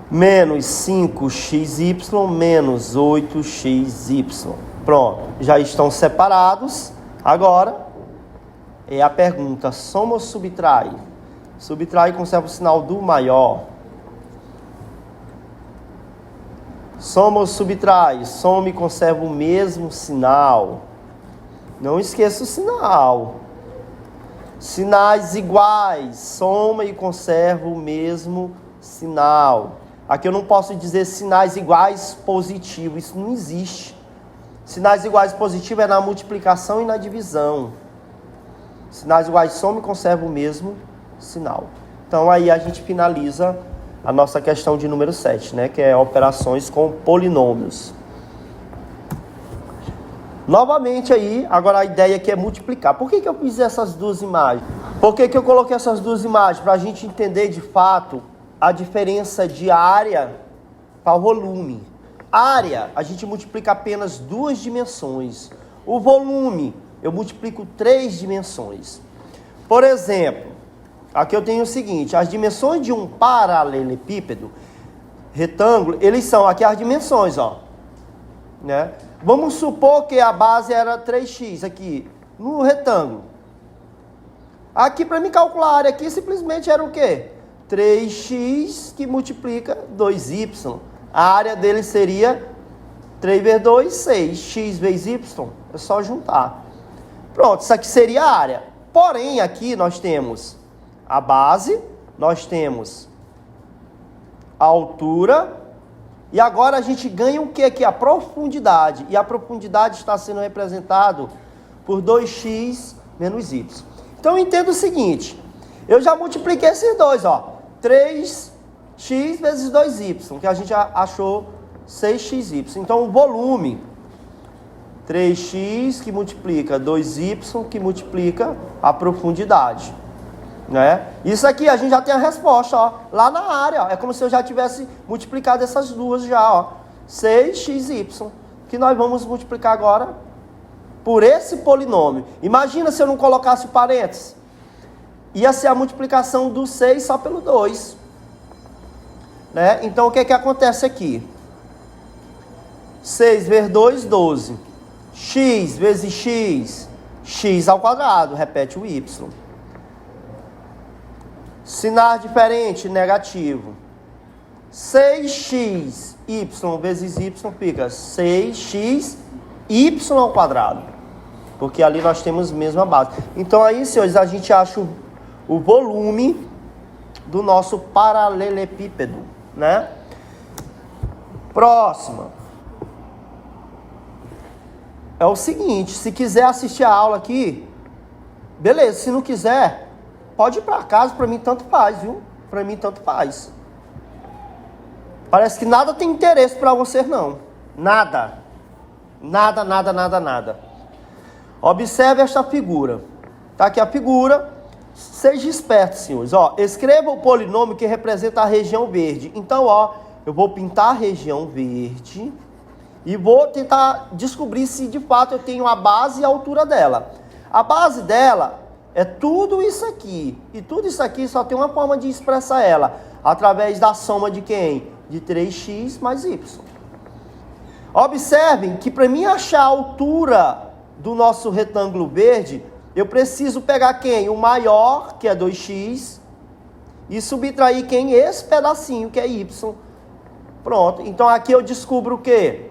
Menos 5xy menos 8xy. Pronto. Já estão separados. Agora é a pergunta, soma ou subtrai? Subtrai e conserva o sinal do maior. Soma ou subtrai? Soma e conserva o mesmo sinal. Não esqueça o sinal. Sinais iguais, soma e conserva o mesmo sinal. Aqui eu não posso dizer sinais iguais positivos, isso não existe. Sinais iguais positivos é na multiplicação e na divisão. Sinais iguais soma e conserva o mesmo sinal. Então aí a gente finaliza a nossa questão de número 7, né? Que é operações com polinômios. Novamente aí, agora a ideia aqui é multiplicar. Por que eu fiz essas duas imagens? Por que eu coloquei essas duas imagens? Para a gente entender de fato a diferença de área para o volume. Área, a gente multiplica apenas 2 dimensões. O volume, eu multiplico 3 dimensões. Por exemplo, aqui eu tenho o seguinte, as dimensões de um paralelepípedo, retângulo, eles são aqui as dimensões, ó. Né? Vamos supor que a base era 3x aqui, no retângulo. Aqui, para me calcular a área aqui, simplesmente era o quê? 3x que multiplica 2y. A área dele seria 3 vezes 2, 6. X vezes y, é só juntar. Pronto, isso aqui seria a área. Porém, aqui nós temos a base, nós temos a altura, e agora a gente ganha o que aqui? A profundidade. E a profundidade está sendo representado por 2x menos y. Então, eu entendo o seguinte. Eu já multipliquei esses dois, ó. 3x vezes 2y, que a gente já achou 6xy. Então, o volume, 3x que multiplica 2y, que multiplica a profundidade. Né? Isso aqui a gente já tem a resposta, ó, lá na área, ó. É como se eu já tivesse multiplicado essas duas já, ó, 6xy, que nós vamos multiplicar agora por esse polinômio. Imagina se eu não colocasse o parênteses, ia ser a multiplicação do 6 só pelo 2, né? Então o que que acontece aqui? 6 vezes 2, 12, x vezes x, x ao quadrado, repete o y. Sinal diferente, negativo. 6x y vezes y fica 6x y ao quadrado. Porque ali nós temos a mesma base. Então aí, senhores, a gente acha o volume do nosso paralelepípedo, né? Próxima. É o seguinte, se quiser assistir a aula aqui, beleza. Se não quiser, pode ir para casa, para mim tanto faz, viu? Para mim tanto faz. Parece que nada tem interesse para você, não. Nada. Nada, nada, nada, nada. Observe esta figura. Tá aqui a figura. Seja esperto, senhores. Ó, escreva o polinômio que representa a região verde. Então, ó, eu vou pintar a região verde e vou tentar descobrir se de fato eu tenho a base e a altura dela. A base dela é tudo isso aqui. E tudo isso aqui só tem uma forma de expressar ela. Através da soma de quem? De 3x mais y. Observem que para mim achar a altura do nosso retângulo verde, eu preciso pegar quem? O maior, que é 2x, e subtrair quem? Esse pedacinho, que é y. Pronto. Então aqui eu descubro o quê?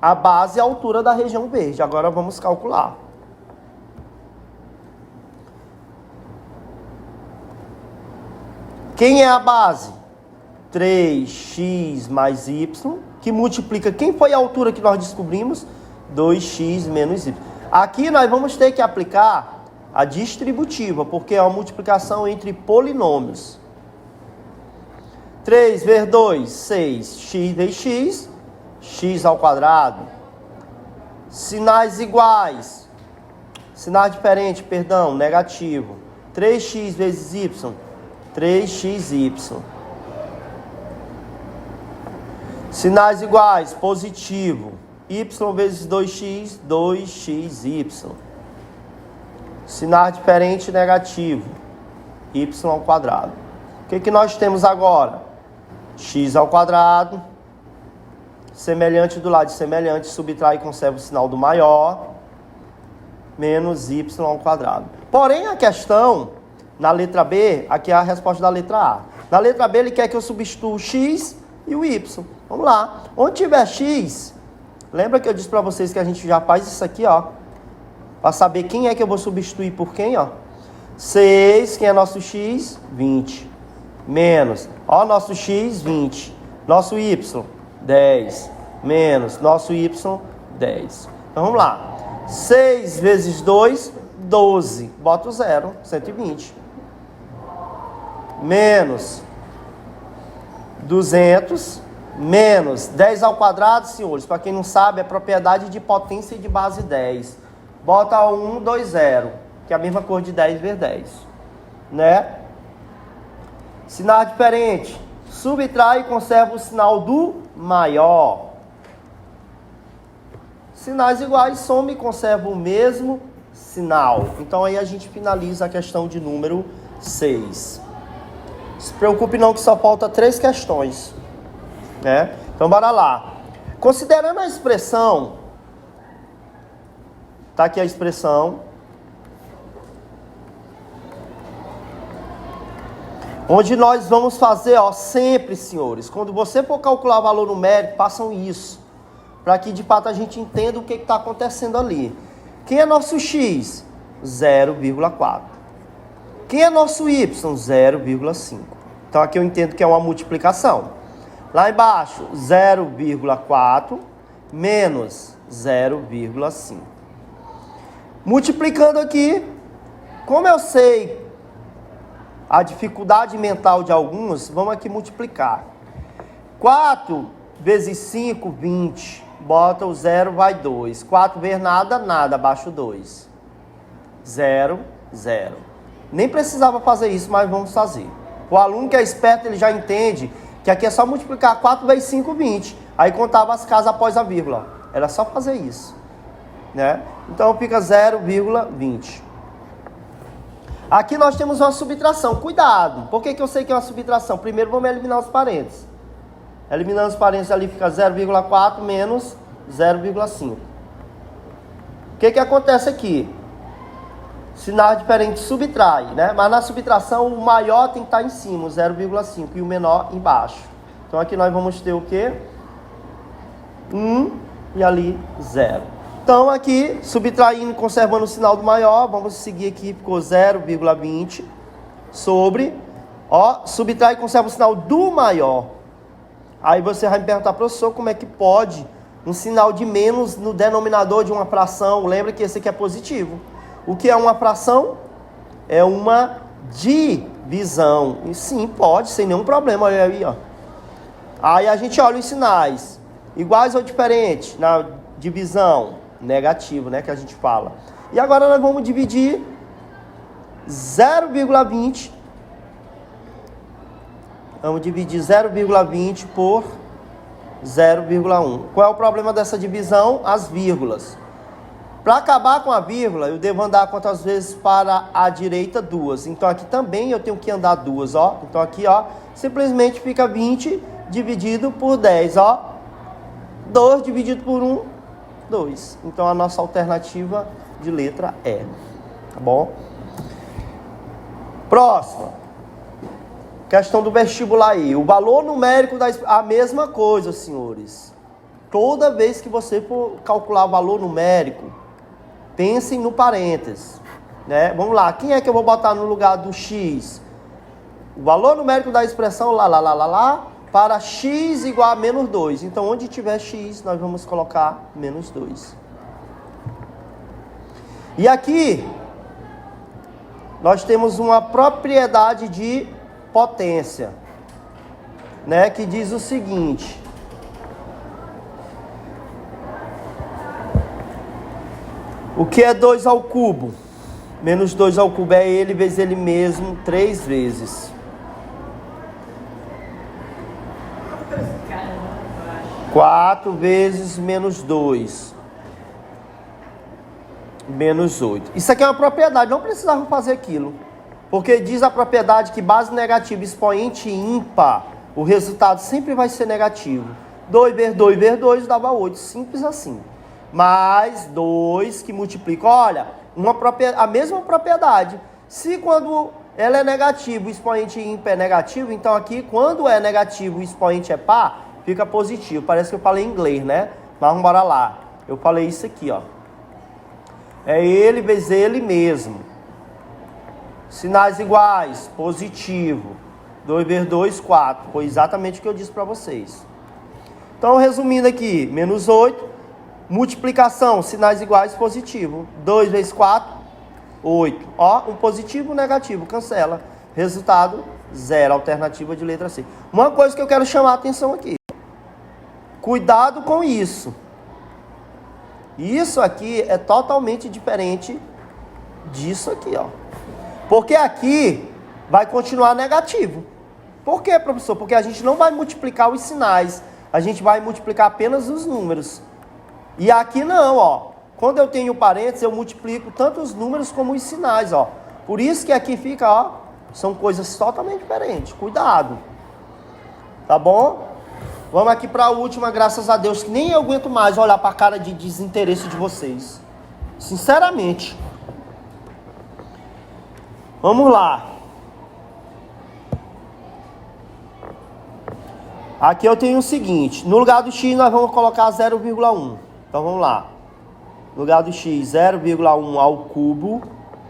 A base e a altura da região verde. Agora vamos calcular. Quem é a base? 3x mais y, que multiplica... Quem foi a altura que nós descobrimos? 2x menos y. Aqui nós vamos ter que aplicar a distributiva, porque é uma multiplicação entre polinômios. 3 vezes 2, 6. X vezes x, x ao quadrado. Sinais iguais. Sinais diferentes, perdão, negativo. 3x vezes y, 3xy. Sinais iguais, positivo. Y vezes 2x, 2xy. Sinais diferente, negativo. Y ao quadrado. O que que nós temos agora? X ao quadrado. Semelhante do lado de semelhante, subtrai e conserva o sinal do maior. Menos y ao quadrado. Porém, a questão, na letra B, aqui é a resposta da letra A. Na letra B, ele quer que eu substitua o x e o y. Vamos lá. Onde tiver x, lembra que eu disse para vocês que a gente já faz isso aqui, ó. Para saber quem é que eu vou substituir por quem, ó. 6, quem é nosso x? 20. Menos, ó, nosso x, 20. Nosso y, 10. Menos, nosso y, 10. Então, vamos lá. 6 vezes 2, 12. Bota o 0, 120. Menos 200. Menos 10 ao quadrado, senhores. Para quem não sabe, é propriedade de potência e de base 10. Bota 1, 2, 0. Que é a mesma coisa de 10 vezes 10. Né? Sinal diferente. Subtrai e conserva o sinal do maior. Sinais iguais, soma e conserva o mesmo sinal. Então aí a gente finaliza a questão de número 6. Se preocupe não que só falta 3 questões, né? Então bora lá. Considerando a expressão, tá aqui a expressão, onde nós vamos fazer, ó, sempre, senhores, quando você for calcular o valor numérico, façam isso, para que de fato a gente entenda o que está acontecendo ali. Quem é nosso x? 0,4. Quem é nosso y? 0,5. Então aqui eu entendo que é uma multiplicação. Lá embaixo, 0,4 menos 0,5. Multiplicando aqui, como eu sei a dificuldade mental de alguns, vamos aqui multiplicar. 4 vezes 5, 20. Bota o 0, vai 2. 4 vezes nada, nada, abaixo 2. 0, 0. Nem precisava fazer isso, mas vamos fazer. O aluno que é esperto, ele já entende que aqui é só multiplicar 4 vezes 5, 20. Aí contava as casas após a vírgula. Era só fazer isso, né? Então fica 0,20. Aqui nós temos uma subtração. Cuidado. Por que eu sei que é uma subtração? Primeiro vamos eliminar os parênteses. Eliminando os parênteses ali fica 0,4 menos 0,5. O que acontece aqui? Sinal diferente subtrai, né? Mas na subtração o maior tem que estar em cima, o 0,5, e o menor embaixo. Então aqui nós vamos ter o quê? 1 e ali 0. Então aqui, subtraindo, conservando o sinal do maior, vamos seguir aqui, ficou 0,20 sobre, ó, subtrai e conserva o sinal do maior. Aí você vai me perguntar, professor, como é que pode um sinal de menos no denominador de uma fração? Lembra que esse aqui é positivo. O que é uma fração? É uma divisão. E sim, pode, sem nenhum problema. Olha aí, ó. Aí a gente olha os sinais. Iguais ou diferentes? Na divisão, negativo, né? Que a gente fala. E agora nós vamos dividir 0,20. Vamos dividir 0,20 por 0,1. Qual é o problema dessa divisão? As vírgulas. Para acabar com a vírgula, eu devo andar quantas vezes para a direita? 2. Então aqui também eu tenho que andar 2, ó. Então aqui, ó, simplesmente fica 20 dividido por 10, ó. 2 dividido por 1, 2. Então a nossa alternativa de letra é. Tá bom? Próxima. Questão do vestibular aí. O valor numérico a mesma coisa, senhores. Toda vez que você for calcular o valor numérico, pensem no parênteses, né? Vamos lá, quem é que eu vou botar no lugar do x? O valor numérico da expressão lá, para x igual a menos 2. Então, onde tiver x, nós vamos colocar menos 2. E aqui, nós temos uma propriedade de potência, né? Que diz o seguinte: o que é 2 ao cubo? Menos 2 ao cubo é ele vezes ele mesmo 3 vezes. Quatro vezes menos 2. Menos 8. Isso aqui é uma propriedade, não precisava fazer aquilo. Porque diz a propriedade que base negativa expoente ímpar, o resultado sempre vai ser negativo. 2 vezes 2 vezes 2 dava 8, simples assim. Mais 2 que multiplica, olha, a mesma propriedade. Se quando ela é negativa, o expoente ímpar é negativo, então aqui quando é negativo, o expoente é par, fica positivo. Parece que eu falei em inglês, né? Mas vamos embora lá. Eu falei isso aqui, ó. É ele vezes ele mesmo. Sinais iguais, positivo. 2 vezes 2, 4. Foi exatamente o que eu disse para vocês. Então, resumindo aqui, menos 8. Multiplicação, sinais iguais, positivo. 2 vezes 4, 8. Ó, um positivo e um negativo, cancela. Resultado, 0. Alternativa de letra C. Uma coisa que eu quero chamar a atenção aqui. Cuidado com isso. Isso aqui é totalmente diferente disso aqui, ó. Porque aqui vai continuar negativo. Por quê, professor? Porque a gente não vai multiplicar os sinais. A gente vai multiplicar apenas os números. E aqui não, ó. Quando eu tenho parênteses, eu multiplico tanto os números como os sinais, ó. Por isso que aqui fica, ó, são coisas totalmente diferentes. Cuidado. Tá bom? Vamos aqui para a última, graças a Deus, que nem eu aguento mais olhar para a cara de desinteresse de vocês. Sinceramente. Vamos lá. Aqui eu tenho o seguinte. No lugar do x, nós vamos colocar 0,1. Então, vamos lá. No lugar do x, 0,1 ao cubo,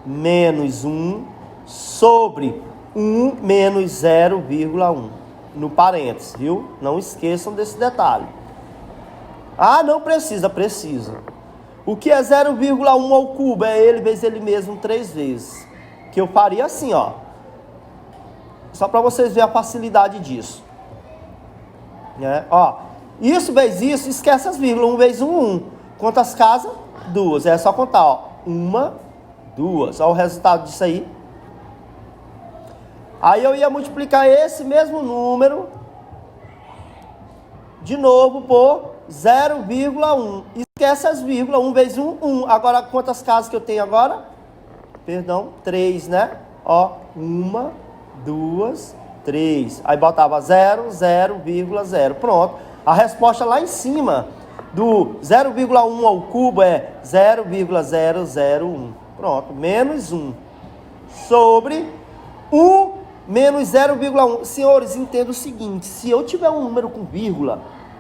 menos 1, sobre 1 menos 0,1. No parênteses, viu? Não esqueçam desse detalhe. Ah, não precisa, precisa. O que é 0,1 ao cubo? É ele vezes ele mesmo 3 vezes. Que eu faria assim, ó. Só para vocês verem a facilidade disso. Ó, isso vezes isso, esquece as vírgulas. 1 vezes 1, 1. Quantas casas? 2. É só contar, ó. 1, 2. Olha o resultado disso aí. Aí eu ia multiplicar esse mesmo número de novo por 0,1. Esquece as vírgulas. 1 vezes 1, 1. Agora, quantas casas que eu tenho agora? Perdão, 3, né? Ó, 1, 2, 3. Aí botava 0, 0,0. Pronto. A resposta lá em cima do 0,1 ao cubo é 0,001. Pronto. Menos 1. Sobre 1 menos 0,1. Senhores, entenda o seguinte. Se eu tiver um número com vírgula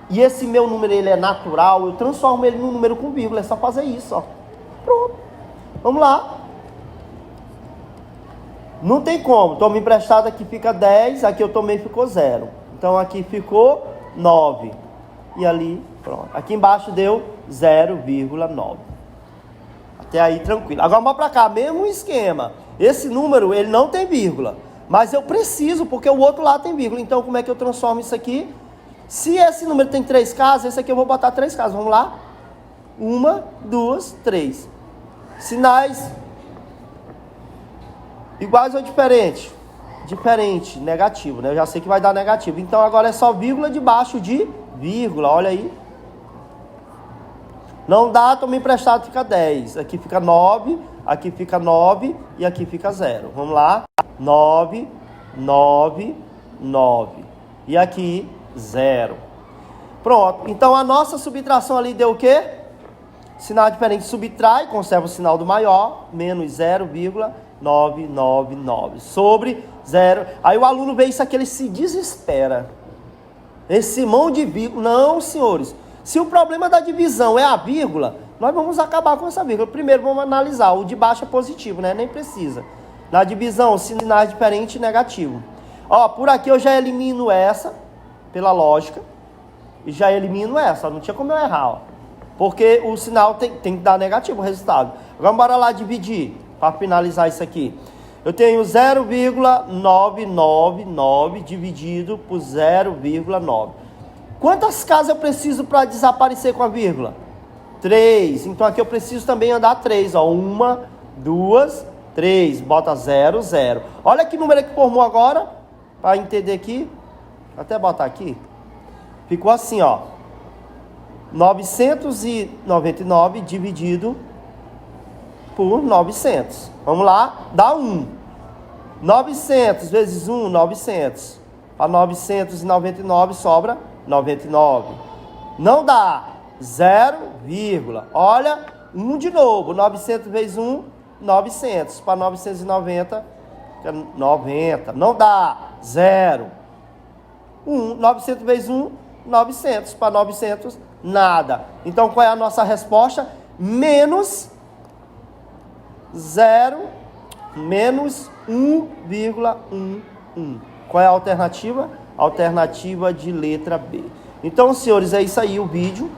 e esse meu número ele é natural, eu transformo ele num número com vírgula. É só fazer isso, ó. Pronto. Vamos lá. Não tem como. Toma emprestado, aqui fica 10. Aqui eu tomei, ficou 0. Então aqui ficou 9. E ali, pronto. Aqui embaixo deu 0,9. Até aí, tranquilo. Agora vamos para cá. Mesmo esquema. Esse número, ele não tem vírgula. Mas eu preciso, porque o outro lado tem vírgula. Então, como é que eu transformo isso aqui? Se esse número tem 3 casas, esse aqui eu vou botar 3 casas. Vamos lá? 1, 2, 3. Sinais iguais ou diferentes? Diferente, negativo, né? Eu já sei que vai dar negativo. Então, agora é só vírgula debaixo de vírgula. Olha aí. Não dá, toma emprestado, fica 10. Aqui fica 9, aqui fica 9 e aqui fica 0. Vamos lá. 9, 9, 9. E aqui, 0. Pronto. Então, a nossa subtração ali deu o quê? Sinal diferente subtrai, conserva o sinal do maior, menos 0,999. Sobre 0. Aí o aluno vê isso aqui, ele se desespera. Esse mão de vírgula. Não, senhores. Se o problema da divisão é a vírgula, nós vamos acabar com essa vírgula. Primeiro, vamos analisar. O de baixo é positivo, né? Nem precisa. Na divisão, sinais diferentes e negativo. Ó, por aqui eu já elimino essa, pela lógica. E já elimino essa. Não tinha como eu errar, ó. Porque o sinal tem que dar negativo o resultado. Agora, bora lá dividir, para finalizar isso aqui. Eu tenho 0,999 dividido por 0,9. Quantas casas eu preciso para desaparecer com a vírgula? 3. Então, aqui eu preciso também andar 3. Ó. 1, 2, 3. Bota 0, 0. Olha que número que formou agora, para entender aqui. Vou até botar aqui. Ficou assim, ó. 999 dividido por 900. Vamos lá, dá 1. 900 vezes 1, 900. Para 999 sobra 99. Não dá. 0, olha, 1 de novo. 900 vezes 1, 900. Para 990, 90. Não dá. 0. 1. 900 vezes 1, 900. Para 900, nada. Então, qual é a nossa resposta? Menos 0, menos 1,11. Qual é a alternativa? Alternativa de letra B. Então, senhores, é isso aí o vídeo.